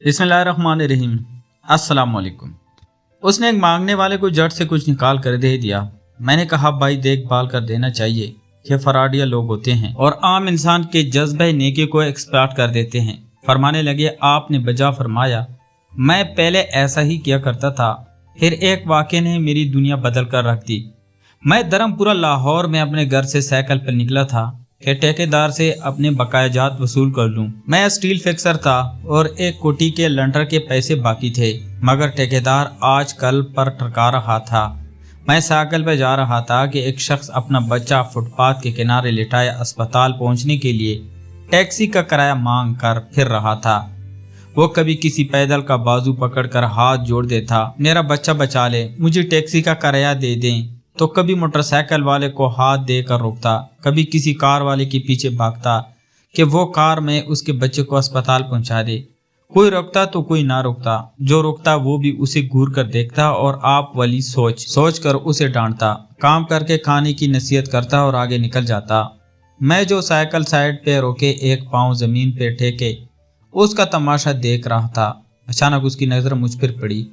बिस्मिल्लाहिर्रहमानिर्रहीम। अस्सलाम वालेकुम। उसने एक मांगने वाले को जड़ से कुछ निकाल कर दे दिया। मैंने कहा भाई देखभाल कर देना चाहिए। ये फराडिया लोग होते हैं और आम इंसान के जज्बे नेकी को एक्सप्लॉइट कर देते हैं। फरमाने लगे आपने बजा फरमाया, मैं पहले ऐसा ही किया करता था, फिर एक वाक़े ने मेरी दुनिया बदल कर रख दी। मैं धर्मपुरा लाहौर में अपने घर से साइकिल पर निकला था कि ठेकेदार से अपने बकायाजात वसूल कर लूं। मैं स्टील फिक्सर था और एक कोठी के लंटर के पैसे बाकी थे, मगर ठेकेदार आज कल पर टरका रहा था। मैं साइकिल पर जा रहा था कि एक शख्स अपना बच्चा फुटपाथ के किनारे लिटाए अस्पताल पहुंचने के लिए टैक्सी का किराया मांग कर फिर रहा था। वो कभी किसी पैदल का बाजू पकड़कर हाथ जोड़ देता, मेरा बच्चा बचा ले, मुझे टैक्सी का किराया दे दें, तो कभी मोटरसाइकिल वाले को हाथ देकर रोकता, कभी किसी कार वाले के पीछे भागता कि वो कार में उसके बच्चे को अस्पताल पहुंचा दे। कोई रोकता तो कोई ना रोकता, जो रोकता वो भी उसे घूर कर देखता और आप वाली सोच कर उसे डांटता, काम करके खाने की नसीहत करता और आगे निकल जाता। मैं जो साइकिल साइड पे रोके एक पाँव जमीन पे टेके उसका तमाशा देख रहा था। अचानक उसकी नज़र मुझ पर पड़ी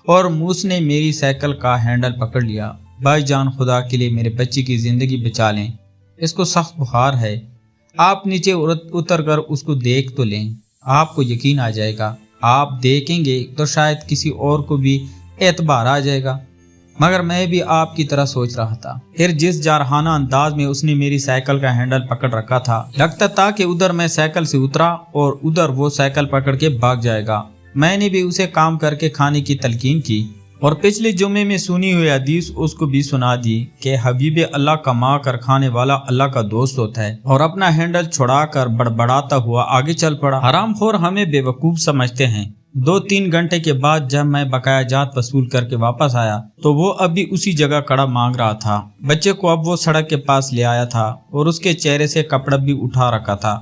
और उसने मेरी साइकिल का हैंडल पकड़ लिया। भाई जान खुदा के लिए मेरे बच्चे की ज़िंदगी बचा लें, इसको सख्त बुखार है, आप नीचे उतर कर उसको देख तो लें, आपको यकीन आ जाएगा। आप देखेंगे तो शायद किसी और को भी एतबार आ जाएगा। मगर मैं भी आपकी तरह सोच रहा था। फिर जिस जारहाना अंदाज में उसने मेरी साइकिल का हैंडल पकड़ रखा था, लगता था कि उधर मैं साइकिल से उतरा और उधर वो साइकिल पकड़ के भाग जाएगा। मैंने भी उसे काम करके खाने की तलकीन की और पिछले जुमे में सुनी हुई हदीस उसको भी सुना दी कि हबीब अल्लाह कमा कर खाने वाला अल्लाह का दोस्त होता है, और अपना हैंडल छुड़ाकर बड़बड़ाता हुआ आगे चल पड़ा। हरामखोर हमें बेवकूफ समझते हैं। 2-3 घंटे के बाद जब मैं बकायाजात वसूल करके वापस आया तो वो अभी उसी जगह कड़ा मांग रहा था। बच्चे को अब वो सड़क के पास ले आया था और उसके चेहरे से कपड़ा भी उठा रखा था।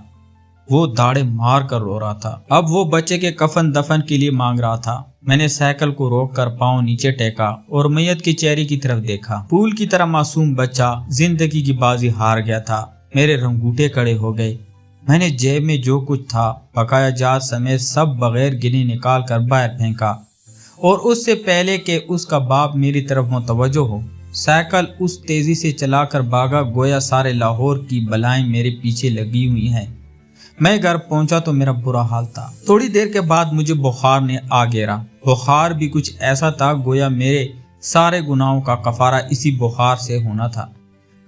वो दाढ़े मार कर रो रहा था। अब वो बच्चे के कफन दफन के लिए मांग रहा था। मैंने साइकिल को रोककर पांव नीचे टेका और मैयत के चेहरे की तरफ देखा। फूल की तरह मासूम बच्चा जिंदगी की बाजी हार गया था। मेरे रंगूटे खड़े हो गए। मैंने जेब में जो कुछ था बकायाजात समेत सब बगैर गिने निकाल कर बाहर फेंका और उससे पहले कि उसका बाप मेरी तरफ मुतवज्जो हो साइकिल उस तेजी से चलाकर भागा गोया सारे लाहौर की बलाएं मेरे पीछे लगी हुई हैं। मैं घर पहुंचा तो मेरा बुरा हाल था। थोड़ी देर के बाद मुझे बुखार ने आ घेरा। बुखार भी कुछ ऐसा था गोया मेरे सारे गुनाहों का कफारा इसी बुखार से होना था।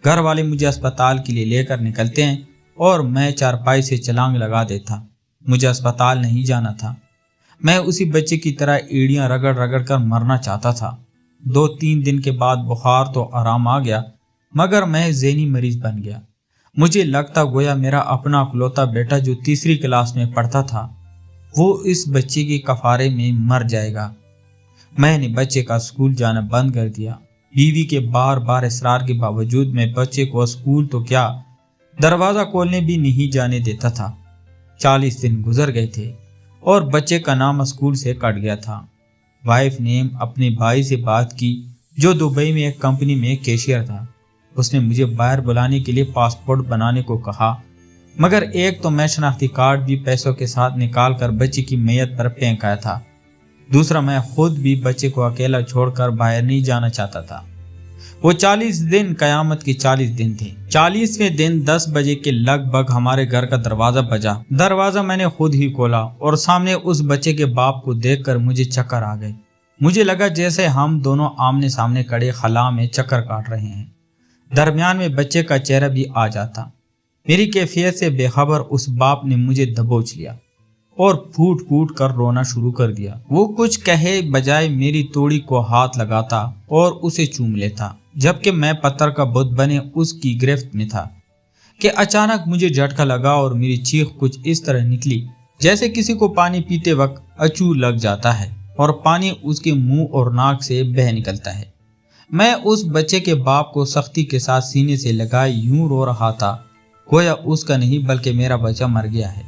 घर वाले मुझे अस्पताल के लिए लेकर निकलते हैं और मैं चारपाई से छलांग लगा देता। मुझे अस्पताल नहीं जाना था। मैं उसी बच्चे की तरह एड़ियां रगड़ रगड़ कर मरना चाहता था। 2-3 दिन के बाद बुखार तो आराम आ गया, मगर मैं ज़हनी मरीज बन गया। मुझे लगता गोया मेरा अपना अकलौता बेटा जो 3री क्लास में पढ़ता था वो इस बच्चे के कफारे में मर जाएगा। मैंने बच्चे का स्कूल जाना बंद कर दिया। बीवी के बार बार इसरार के बावजूद मैं बच्चे को स्कूल तो क्या दरवाज़ा खोलने भी नहीं जाने देता था। 40 दिन गुजर गए थे और बच्चे का नाम स्कूल से कट गया था। वाइफ ने अपने भाई से बात की जो दुबई में एक कंपनी में कैशियर था। उसने मुझे बाहर बुलाने के लिए पासपोर्ट बनाने को कहा, मगर एक तो मैं शनाख्ती कार्ड भी पैसों के साथ निकाल कर बच्चे की मैयत पर फेंक आया था, दूसरा मैं खुद भी बच्चे को अकेला छोड़कर बाहर नहीं जाना चाहता था। वो 40 दिन कयामत के 40 दिन थे। 40वें दिन 10 बजे के लगभग हमारे घर का दरवाजा बजा। दरवाजा मैंने खुद ही खोला और सामने उस बच्चे के बाप को देखकर मुझे चक्कर आ गए। मुझे लगा जैसे हम दोनों आमने सामने खड़े खला में चक्कर काट रहे हैं। दरमियान में बच्चे का चेहरा भी आ जाता। मेरी कैफियत से बेखबर उस बाप ने मुझे दबोच लिया और फूट फूट कर रोना शुरू कर दिया। वो कुछ कहे बजाय मेरी तोड़ी को हाथ लगाता और उसे चूम लेता, जबकि मैं पत्थर का बुत बने उसकी गिरफ्त में था कि अचानक मुझे झटका लगा और मेरी चीख कुछ इस तरह निकली जैसे किसी को पानी पीते वक्त अचू लग जाता है और पानी उसके मुंह और नाक से बह निकलता है। मैं उस बच्चे के बाप को सख्ती के साथ सीने से लगाए यूं रो रहा था गोया उसका नहीं बल्कि मेरा बच्चा मर गया है।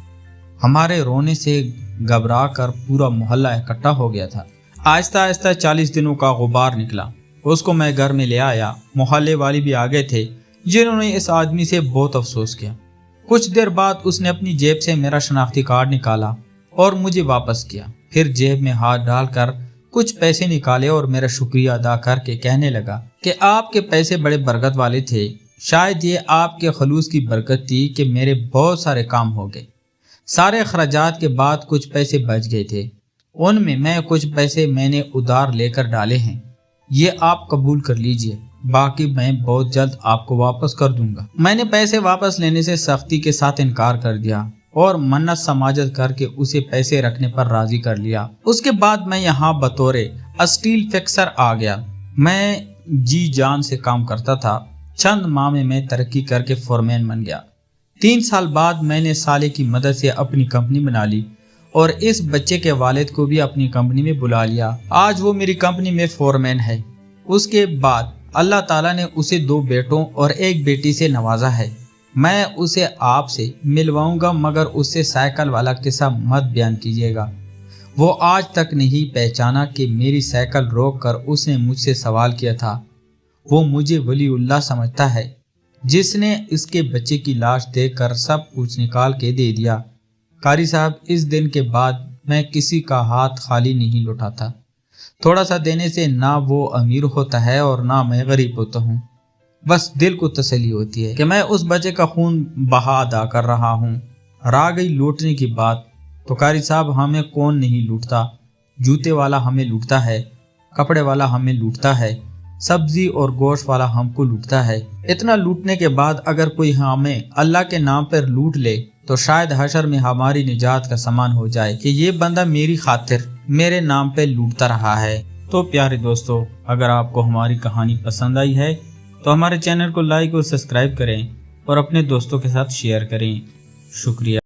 हमारे रोने से घबरा कर पूरा मोहल्ला इकट्ठा हो गया था। आहिस्ता आहिस्ता 40 दिनों का गुबार निकला। उसको मैं घर में ले आया। मोहल्ले वाले भी आ गए थे जिन्होंने इस आदमी से बहुत अफसोस किया। कुछ देर बाद उसने अपनी जेब से मेरा शनाख्ती कार्ड निकाला और मुझे वापस किया। फिर जेब में हाथ डालकर कुछ पैसे निकाले और मेरा शुक्रिया अदा करके कहने लगा कि आपके पैसे बड़े बरकत वाले थे, शायद ये आपके खलूस की बरकत थी कि मेरे बहुत सारे काम हो गए। सारे खर्चात के बाद कुछ पैसे बच गए थे, उनमें मैं कुछ पैसे मैंने उधार लेकर डाले हैं, ये आप कबूल कर लीजिए, बाकी मैं बहुत जल्द आपको वापस कर दूंगा। मैंने पैसे वापस लेने से सख्ती के साथ इनकार कर दिया और मन्नत समाजत करके उसे पैसे रखने पर राजी कर लिया। उसके बाद मैं यहाँ बतौरे स्टील फिक्सर आ गया। मैं जी जान से काम करता था। चंद माह में मैं तरक्की करके फोरमैन बन गया। 3 साल बाद मैंने साले की मदद से अपनी कंपनी बना ली और इस बच्चे के वालिद को भी अपनी कंपनी में बुला लिया। आज वो मेरी कंपनी में फोरमैन है। उसके बाद अल्लाह ताला ने उसे 2 बेटों और 1 बेटी से नवाजा है। मैं उसे आपसे मिलवाऊंगा, मगर उससे साइकिल वाला किस्सा मत बयान कीजिएगा। वो आज तक नहीं पहचाना कि मेरी साइकिल रोक कर उसने मुझसे सवाल किया था। वो मुझे वलीउल्लाह समझता है जिसने इसके बच्चे की लाश देखकर सब कुछ निकाल के दे दिया। कारी साहब, इस दिन के बाद मैं किसी का हाथ खाली नहीं लौटाता। थोड़ा सा देने से ना वो अमीर होता है और ना मैं गरीब होता हूँ। बस दिल को तसल्ली होती है कि मैं उस बच्चे का खून बहा अदा कर रहा हूँ। रह गई लूटने की बात, तो कारी साहब हमें कौन नहीं लूटता। जूते वाला हमें लूटता है, कपड़े वाला हमें लूटता है, सब्जी और गोश्त वाला हमको लूटता है। इतना लूटने के बाद अगर कोई हमें अल्लाह के नाम पर लूट ले तो शायद हशर में हमारी निजात का सामान हो जाए कि ये बंदा मेरी खातिर मेरे नाम पे लूटता रहा है। तो प्यारे दोस्तों, अगर आपको हमारी कहानी पसंद आई है तो हमारे चैनल को लाइक और सब्सक्राइब करें और अपने दोस्तों के साथ शेयर करें। शुक्रिया।